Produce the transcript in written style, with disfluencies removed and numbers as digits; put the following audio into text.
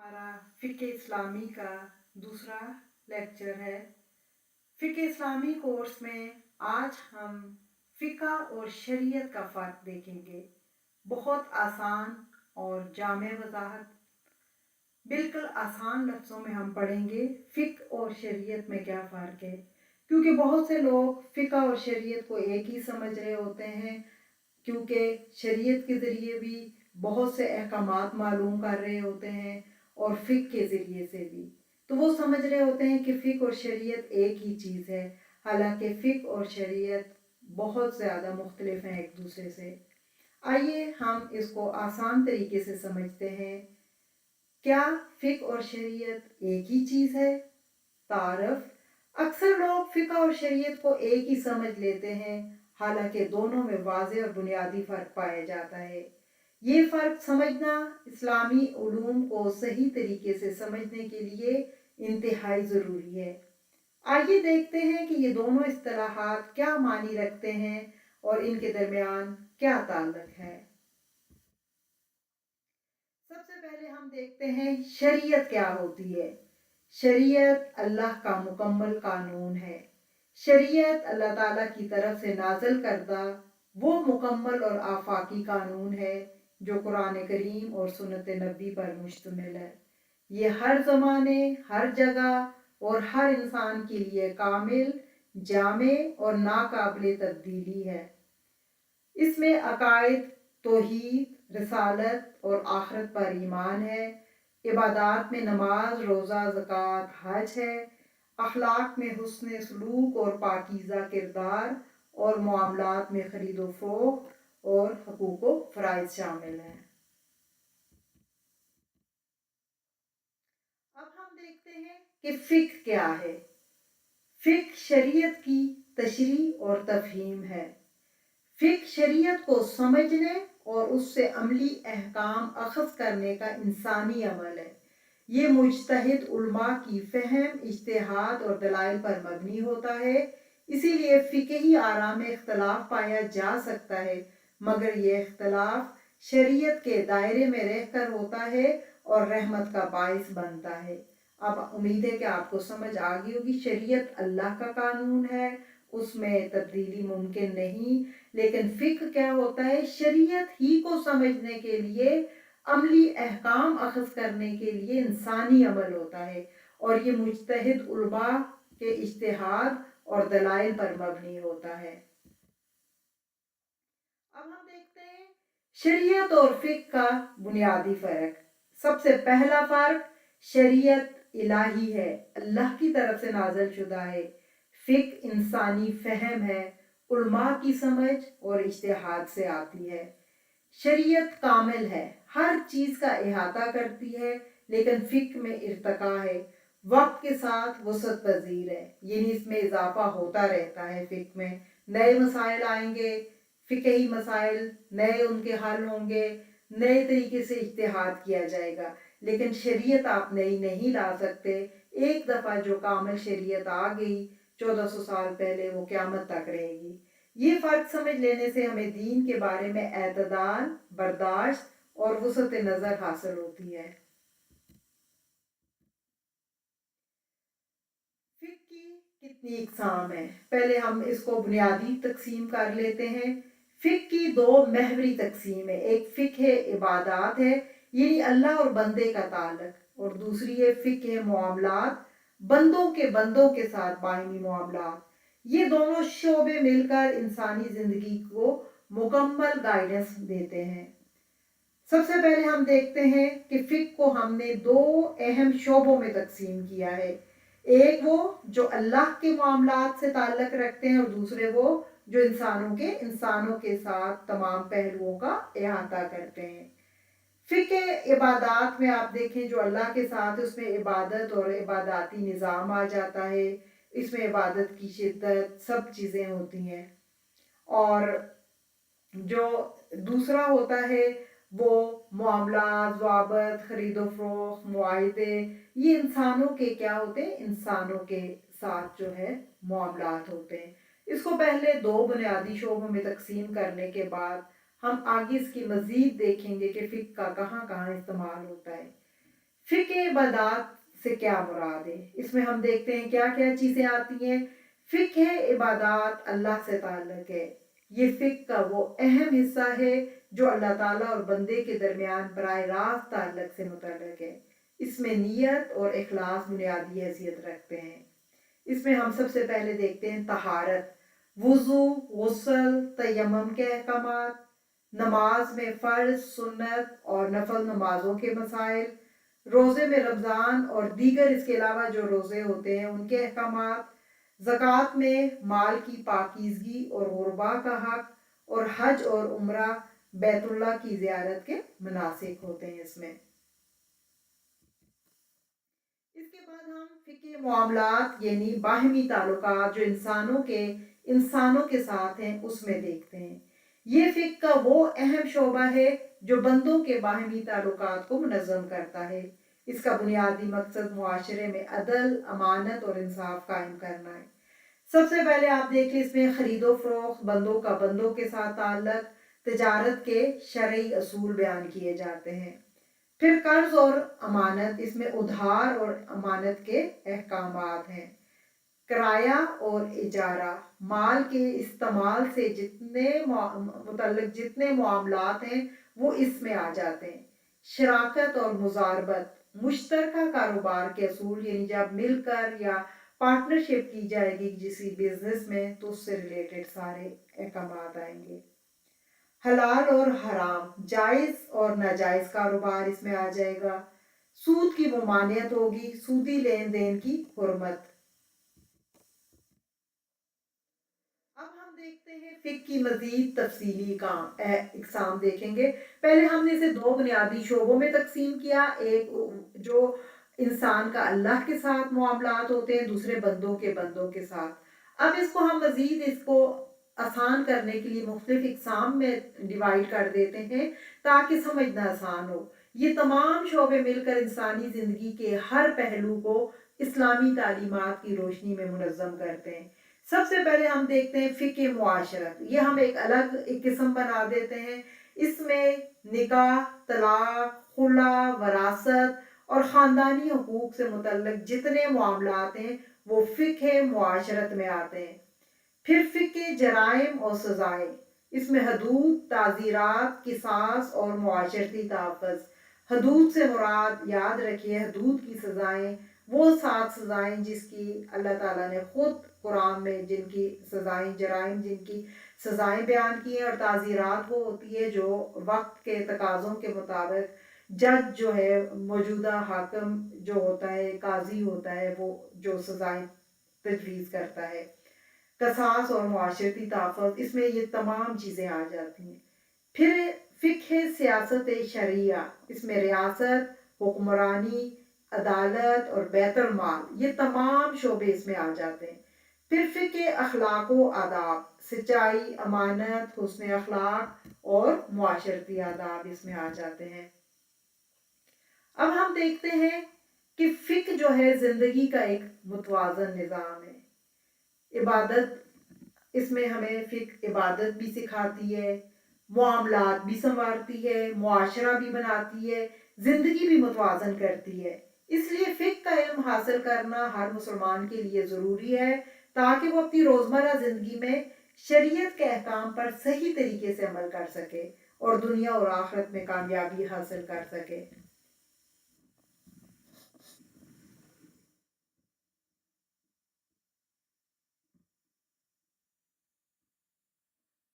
हमारा फ़िक़्ह इस्लामी का दूसरा लेक्चर है। फ़िक़्ह इस्लामी कोर्स में आज हम फ़िक़्ह और शरीयत का फ़र्क देखेंगे। बहुत आसान और जामे वज़ाहत, बिल्कुल आसान लफ्ज़ों में हम पढ़ेंगे फ़िक़्ह और शरीयत में क्या फ़र्क है, क्योंकि बहुत से लोग फ़िक़्ह और शरीयत को एक ही समझ रहे होते हैं, क्योंकि शरीयत के ज़रिए भी बहुत से अहकामात मालूम कर रहे होते हैं और फ़िक़्ह के ज़रिए से भी, तो वो समझ रहे होते हैं कि फ़िक़्ह और शरीयत एक ही चीज़ है। हालांकि फ़िक़्ह और शरीयत बहुत ज़्यादा मुख्तलिफ हैं एक दूसरे से। आइए हम इसको आसान तरीके से समझते हैं। क्या फ़िक़्ह और शरीयत एक ही चीज़ है? तारफ़ अक्सर लोग फ़िक़्ह और शरीयत को एक ही समझ लेते हैं, हालांकि दोनों में वाज़ेह और बुनियादी फ़र्क पाया जाता है। ये फ़र्क समझना इस्लामी उलूम को सही तरीके से समझने के लिए इंतहाई ज़रूरी है। आइए देखते हैं कि ये दोनों इस्तिलाहात क्या मानी रखते हैं और इनके दरमियान क्या ताल्लुक है। सबसे पहले हम देखते हैं शरीयत क्या होती है। शरीयत अल्लाह का मुकम्मल कानून है। शरीयत अल्लाह ताला की तरफ से नाज़िल करदा वो मुकम्मल और आफाकी कानून है जो कुरान करीम और सुन्नत नबी पर मुश्तमिल है। ये हर ज़माने, हर जगह और हर इंसान के लिए कामिल, जामे और नाकाबिल तब्दीली है। इसमें अकायद, तौहीद, रिसालत और आखिरत पर ईमान है। इबादात में नमाज, रोज़ा, ज़कात, हज है। अखलाक में हुस्न सलूक और पाकीज़ा किरदार और मामलात में खरीद व फ़रोख्त और हकूक़ व फ़राइज़ शामिल हैं। अब हम देखते हैं कि फ़िक़्ह क्या है। फ़िक़्ह शरीयत की तशरीह और तफ़हीम है। फ़िक़्ह शरीयत को समझने और उससे अमली अहकाम अख़ज़ करने का इंसानी अमल है। ये मुज्तहिद उलमा की फ़हम, इज्तिहाद और दलाइल पर मबनी होता है। इसीलिए फ़िक़ही आरा में इख्तलाफ पाया जा सकता है, मगर ये इख्तलाफ शरीयत के दायरे में रहकर होता है और रहमत का बाइस बनता है। अब उम्मीद है कि आपको समझ आ गई होगी। शरीयत अल्लाह का कानून है, उसमें तब्दीली मुमकिन नहीं। लेकिन फ़िक़्ह क्या होता है? शरीयत ही को समझने के लिए, अमली अहकाम अख़ज़ करने के लिए इंसानी अमल होता है और ये मुज्तहिद उलमा के इज्तिहाद और दलाइल पर मबनी होता है। अब हम देखते हैं शरीयत और फ़िक़्ह का बुनियादी फ़र्क। सबसे पहला फ़र्क, शरीयत इलाही है, अल्लाह की तरफ से नाज़िल शुदा है। फ़िक़्ह इंसानी फ़हम है, उलमा की समझ और इज्तिहाद से आती है। शरीयत कामिल है, हर चीज़ का इहाता करती है, लेकिन फ़िक़्ह में इर्तिका है, वक्त के साथ वसअत पज़ीर है, यानी इसमें इजाफा होता रहता है। फ़िक़्ह में नए मसाइल आएंगे, फ़िक़ही मसाइल नए उनके हल होंगे, नए तरीके से इज्तिहाद किया जाएगा। लेकिन शरीयत आप नई नहीं ला सकते। एक दफ़ा जो कामिल शरीयत आ गई 1400 साल पहले, वो क़यामत तक रहेगी। ये फ़र्क समझ लेने से हमें दीन के बारे में एतदाल, बर्दाश्त और वसअत नज़र हासिल होती है। फ़िक़्ह की कितनी अक़साम है, पहले हम इसको बुनियादी तकसीम कर लेते हैं। फ़िक़्ह की दो महवरी तकसीम है। एक फ़िक़्ह इबादात है, यानी अल्लाह और बंदे का ताल्लुक, और दूसरी है फ़िक़्ह मामलात, बंदों के साथ बाहिमी मामलात। ये दोनों शोबे मिलकर इंसानी ज़िंदगी को मुकम्मल गाइडेंस देते हैं। सबसे पहले हम देखते हैं कि फ़िक़्ह को हमने दो अहम शोबों में तकसीम किया है। एक वो जो अल्लाह के मामलात से ताल्लुक़ रखते हैं और दूसरे वो जो इंसानों के साथ तमाम पहलुओं का अहाता करते हैं। फ़िक़्ह इबादात में आप देखें जो अल्लाह के साथ, उसमें इबादत और इबादाती निज़ाम आ जाता है। इसमें इबादत की शिद्दत, सब चीज़ें होती हैं। और जो दूसरा होता है वो मामलात, ज़वाबित, खरीदो फ़रोख्त, मुआहिदे, ये इंसानों के क्या होते हैं? इंसानों के साथ जो है मामलात होते हैं। इसको पहले दो बुनियादी शोबों में तकसीम करने के बाद हम आगे इसकी मज़ीद देखेंगे कि फ़िक़्ह का कहाँ कहाँ इस्तेमाल होता है। फ़िक़्ह इबादत से क्या मुराद है? इसमें हम देखते हैं क्या क्या चीज़ें आती हैं। फ़िक़्ह इबादत अल्लाह से ताल्लुक़ है। ये फ़िक़्ह का वो अहम हिस्सा है जो अल्लाह ताला और बंदे के दरमियान बराह रास्त ताल्लुक़ से मुतल्लिक़ है। इसमें नियत और इखलास बुनियादी हैसियत रखते हैं। इसमें हम सबसे पहले देखते हैं तहारत, वुज़ू, गुस्ल, तयम्मुम के अहकामात, नमाज में फ़र्ज़, सुन्नत और नफल नमाजों के मसाइल, रोज़े में रमज़ान और दीगर इसके अलावा जो रोज़े होते हैं उनके अहकामात, ज़कात में माल की पाकीज़गी और ग़ुरबा का हक़, और हज और उम्रा बैतुल्लाह की ज़ियारत के मनासिक होते हैं इसमें। इसके बाद हम फ़िक़्ह मामलात यानी बाहमी ताल्लुकात जो इंसानों के साथ हैं उसमें देखते हैं। ये फ़िक़्ह का वो अहम शोबा है जो बंदों के बाहमी ताल्लुकात को मुनज़्ज़म करता है। इसका बुनियादी मकसद मुआशरे में अदल, अमानत और इंसाफ कायम करना है। सबसे पहले आप देखिए इसमें ख़रीदो फ़रोख्त, बंदों का बंदों के साथ ताल्लुक़, तिजारत के शरई असूल बयान किए जाते हैं। फिर कर्ज और अमानत, इसमें उधार और अमानत के अहकामात हैं। किराया और इजारा, माल के इस्तेमाल से जितने मामलात हैं वो इसमें आ जाते हैं। शराकत और मुजारबत, मुश्तरका कारोबार के असूल यानी जब मिलकर या पार्टनरशिप की जाएगी किसी बिजनेस में तो उससे रिलेटेड सारे अहकामात आएंगे। हलाल और हराम, जायज़ और नाजायज़ कारोबार इसमें आ जाएगा। सूद की ममानियत होगी, सूदी लेन देन की हुर्मत। अब हम देखते हैं फ़िक़्ह की मज़ीद तफसीली इक़साम देखेंगे। पहले हमने इसे दो बुनियादी शोबों में तकसीम किया, एक जो इंसान का अल्लाह के साथ मामलात होते हैं, दूसरे बंदों के साथ। अब इसको हम मज़ीद इसको आसान करने के लिए मुख्तलिफ इक़साम में डिवाइड कर देते हैं ताकि समझना आसान हो। ये तमाम शोबे मिलकर इंसानी ज़िंदगी के हर पहलू को इस्लामी तालीमात की रोशनी में मुनज़्ज़म करते हैं। सबसे पहले हम देखते हैं फ़िक़्ह मुआशरत। ये हम एक किस्म बना देते हैं। इसमें निकाह, तलाक, खुला, वरासत और ख़ानदानी हकूक़ से मुतल्लिक़ जितने मामलात हैं वो फ़िक़्ह मुआशरत में आते हैं। फिर फ़िक़्ह जराइम और सज़ाएँ, इसमें हदूद, ताज़ीरात, किसास और मुआशरती तहफ़्फ़ुज़। हदूद से मुराद याद रखिए, हदूद की सज़ाएँ वो 7 सज़ाएँ जिसकी अल्लाह ताला ने ख़ुद कुरान में जिनकी सज़ाएँ, जराइम जिनकी सज़ाएँ बयान की हैं, और ताज़ीरात वो होती है जो वक्त के तकाज़ों के मुताबिक जज जो है, मौजूदा हाकिम जो होता है, काजी होता है, वो जो सज़ाएँ तजवीज़ करता है। कसास और मुआशरती तहफ़्फ़ुज़, इसमें ये तमाम चीज़ें आ जाती हैं। फिर फ़िक़्ह सियासत शरिया, इसमें रियासत, हुक्मरानी, अदालत और बैतुल माल, ये तमाम शोबे इसमें आ जाते हैं। फिर फ़िक़्ह अखलाक व आदाब, सच्चाई, अमानत, हुस्न अखलाक और मुआशरती आदाब इसमें आ जाते हैं। अब हम देखते हैं कि फ़िक़्ह जो है ज़िंदगी का एक मुतवाज़न निज़ाम है। इबादत, इसमें हमें फ़िक़्ह इबादत भी सिखाती है, मामलात भी संवारती है, मुआशरा भी बनाती है, ज़िंदगी भी मुतवाज़न करती है। इसलिए फ़िक़्ह का इल्म हासिल करना हर मुसलमान के लिए ज़रूरी है ताकि वो अपनी रोज़मर्रा ज़िंदगी में शरीयत के अहकाम पर सही तरीके से अमल कर सके और दुनिया और आखिरत में कामयाबी हासिल कर सके।